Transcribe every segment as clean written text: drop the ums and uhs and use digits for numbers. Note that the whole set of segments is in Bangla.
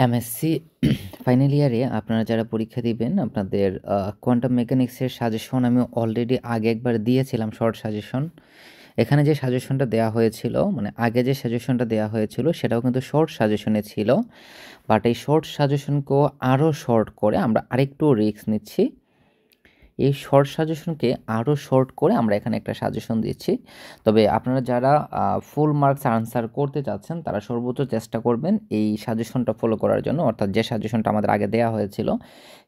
এমএসসি ফাইনাল ইয়ারে আপনারা যারা পরীক্ষা দিবেন আপনাদের কোয়ান্টাম মেকানিক্সের সাজেশন আমি অলরেডি আগে একবার দিয়েছিলাম শর্ট সাজেশন। এখানে যে সাজেশনটা দেওয়া হয়েছিল মানে আগে যে সাজেশনটা দেওয়া হয়েছিল সেটাও কিন্তু শর্ট সাজেশনে ছিল, বাট এই শর্ট সাজেশনকেও আরও শর্ট করে আমরা আরেকটু রিস্ক নিচ্ছি। এই শর্ট সাজেশনকে আরও শর্ট করে আমরা এখানে একটা সাজেশন দিচ্ছি। তবে আপনারা যারা ফুল মার্কস আনসার করতে চাচ্ছেন তারা সর্বোচ্চ চেষ্টা করবেন এই সাজেশনটা ফলো করার জন্য, অর্থাৎ যে সাজেশনটা আমাদের আগে দেওয়া হয়েছিল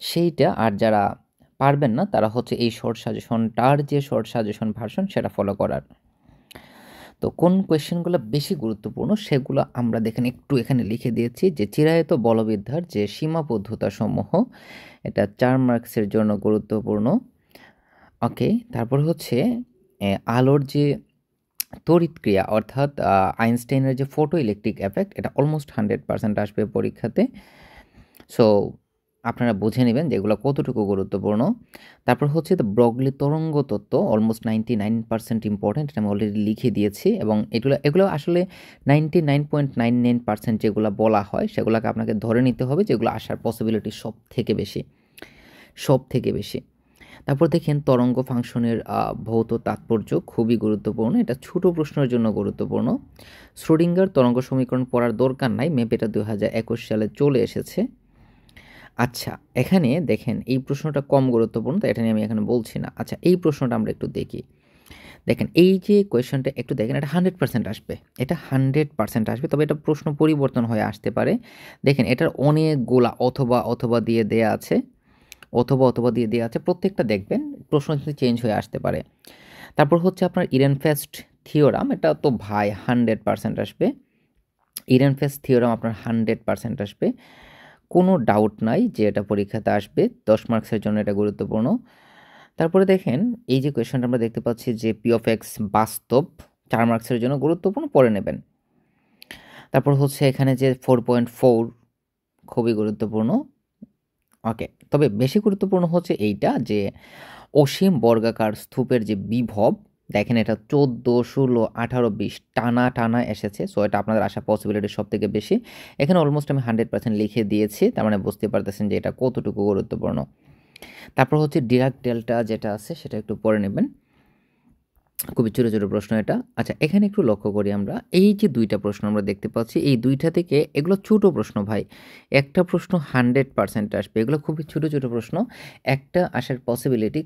সেইটা। আর যারা পারবেন না তারা হচ্ছে এই শর্ট সাজেশনটার যে শর্ট সাজেশন ভার্সন সেটা ফলো করার। তো কোন কোয়েশ্চেনগুলো বেশি গুরুত্বপূর্ণ সেগুলো আমরা দেখেন একটু এখানে লিখে দিয়েছি যে চিরায়ত বলবিদ্যার যে সীমাবদ্ধতাসমূহ, এটা 4 মার্কসের জন্য গুরুত্বপূর্ণ। ওকে, তারপর হচ্ছে আলোর যে তড়িৎক্রিয়া অর্থাৎ আইনস্টাইনের যে ফটো ইলেকট্রিক এফেক্ট, এটা অলমোস্ট 100% আসবে পরীক্ষাতে। সো আপনারা বুঝে নেবেন যে এগুলো কতটুকু গুরুত্বপূর্ণ। তারপর হচ্ছে ব্রগলি তরঙ্গ তত্ত্ব অলমোস্ট 99% ইম্পর্টেন্ট, এটা আমি অলরেডি লিখে দিয়েছি। এবং এগুলো আসলে 99.99% যেগুলো বলা হয় সেগুলোকে আপনাকে ধরে নিতে হবে যেগুলো আসার পসিবিলিটি সব থেকে বেশি। তারপর দেখেন তরঙ্গ ফাংশনের ভৌত তাৎপর্য খুবই গুরুত্বপূর্ণ, এটা ছোট প্রশ্নের জন্য গুরুত্বপূর্ণ। শ্রোডিঙ্গার তরঙ্গ সমীকরণ পড়ার দরকার নাই, মেপ এটা 2021 সালে চলে এসেছে। আচ্ছা, এখানে দেখেন এই প্রশ্নটা কম গুরুত্বপূর্ণ, তো এটা নিয়ে আমি এখানে বলছি না। আচ্ছা, এই প্রশ্নটা আমরা একটু দেখি। দেখেন এই যে কোয়েশনটা একটু দেখেন, এটা 100% আসবে, এটা 100% আসবে। তবে এটা প্রশ্ন পরিবর্তন হয়ে আসতে পারে। দেখেন এটার অনেকগুলা অথবা দিয়ে দেয়া আছে, অথবা দিয়ে দেওয়া আছে, প্রত্যেকটা দেখবেন প্রশ্ন কিন্তু চেঞ্জ হয়ে আসতে পারে। তারপর হচ্ছে আপনার ইরেনফেস্ট থিওরাম, এটা তো ভাই 100% আসবে। ইরেনফেস্ট থিওরাম আপনার 100% আসবে, কোনো ডাউট নাই যে এটা পরীক্ষাতে আসবে, 10 মার্কসের জন্য এটা গুরুত্বপূর্ণ। তারপরে দেখেন এই যে কোয়েশনটা আমরা দেখতে পাচ্ছি যে পি অফ এক্স বাস্তব, 4 মার্কসের জন্য গুরুত্বপূর্ণ, পড়ে নেবেন। তারপর হচ্ছে এখানে যে 4.4 খুবই গুরুত্বপূর্ণ। ওকে, তবে বেশি গুরুত্বপূর্ণ হচ্ছে এইটা যে অসীম বর্গাকার স্তূপের যে বিভব, দেখেন এটা 14, 16, 18, 20 টানা এসেছে। সো এটা আপনাদের আসা পসিবিলিটি সব থেকে বেশি। এখানে অলমোস্ট আমি 100% লিখে দিয়েছি, তার মানে বুঝতে পারতেছেন যে এটা কতটুকু গুরুত্বপূর্ণ। তারপর হচ্ছে ডিরাক ডেল্টা যেটা আছে সেটা একটু পড়ে নেবেন, খুবই ছোটো ছোটো প্রশ্ন এটা। আচ্ছা, এখানে একটু লক্ষ্য করি আমরা, এই যে দুইটা প্রশ্ন আমরা দেখতে পাচ্ছি এই দুইটা থেকে এগুলো ছোটো প্রশ্ন ভাই, একটা প্রশ্ন 100% আসবে, এগুলো খুবই ছোটো প্রশ্ন, একটা আসার পসিবিলিটি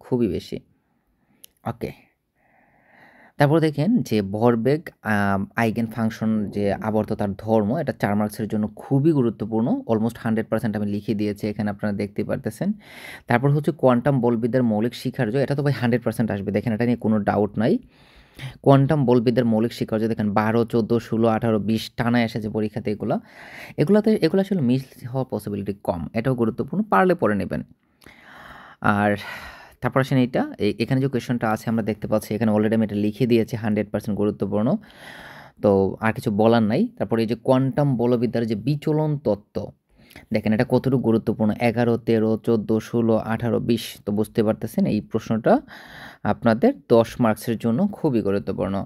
খুবই বেশি। ওকে, তারপর দেখেন যে ভরবেগ আইগেন ফাংশন যে আবর্ততার ধর্ম, এটা 4 মার্কসের জন্য খুবই গুরুত্বপূর্ণ, অলমোস্ট 100% আমি লিখে দিয়েছি এখানে, আপনারা দেখতে পারতেছেন। তারপর হচ্ছে কোয়ান্টাম বলবিদ্যার মৌলিক শিক্ষার্য, এটা তো ভাই 100% আসবে, দেখেন এটা নিয়ে কোনো ডাউট নাই। কোয়ান্টাম বলবিদ্যার মৌলিক শিক্ষার্য দেখেন 12, 14, 16, 18, 20 টানা এসেছে পরীক্ষাতে। এগুলো আসলে মিস হওয়ার পসিবিলিটি কম, এটাও গুরুত্বপূর্ণ, পারলে পড়ে নেবেন। আর তারপর আসেন এইটা, এখানে যে কোয়েশনটা আছে আমরা দেখতে পাচ্ছি এখানে অলরেডি আমি এটা লিখে দিয়েছি, 100% গুরুত্বপূর্ণ, তো আর কিছু বলার নাই। তারপরে এই যে কোয়ান্টাম বলবিদ্যার যে বিচলন তত্ত্ব, দেখেন এটা কতটুকু গুরুত্বপূর্ণ, 11, 13, 14, 16, 18, 20, তো বুঝতে পারতেছেন এই প্রশ্নটা আপনাদের 10 মার্কসের জন্য খুবই গুরুত্বপূর্ণ।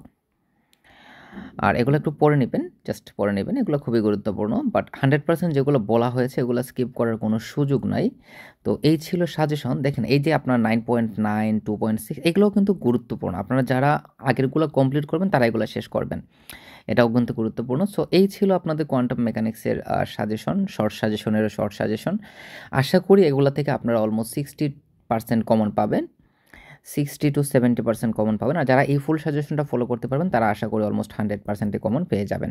আর এগুলো একটু পড়ে নেবেন, জাস্ট পড়ে নেবেন, এগুলো খুবই গুরুত্বপূর্ণ। বাট 100% যেগুলো বলা হয়েছে এগুলো স্কিপ করার কোনো সুযোগ নাই। তো এই ছিল সাজেশন। দেখেন এই যে আপনার 9.9, 2.6 এগুলোও কিন্তু গুরুত্বপূর্ণ, আপনারা যারা আগেরগুলো কমপ্লিট করবেন তারা এগুলো শেষ করবেন, এটাও কিন্তু গুরুত্বপূর্ণ। সো এই ছিল আপনাদের কোয়ান্টাম মেকানিক্সের সাজেশন, শর্ট সাজেশন। আশা করি এগুলো থেকে আপনারা অলমোস্ট 60% কমন পাবেন, 60 to 70% কমন পাবেন। আর যারা এই ফুল সাজেশনটা ফলো করতে পারবেন তারা আশা করি অলমোস্ট 100% কমন পেয়ে যাবেন।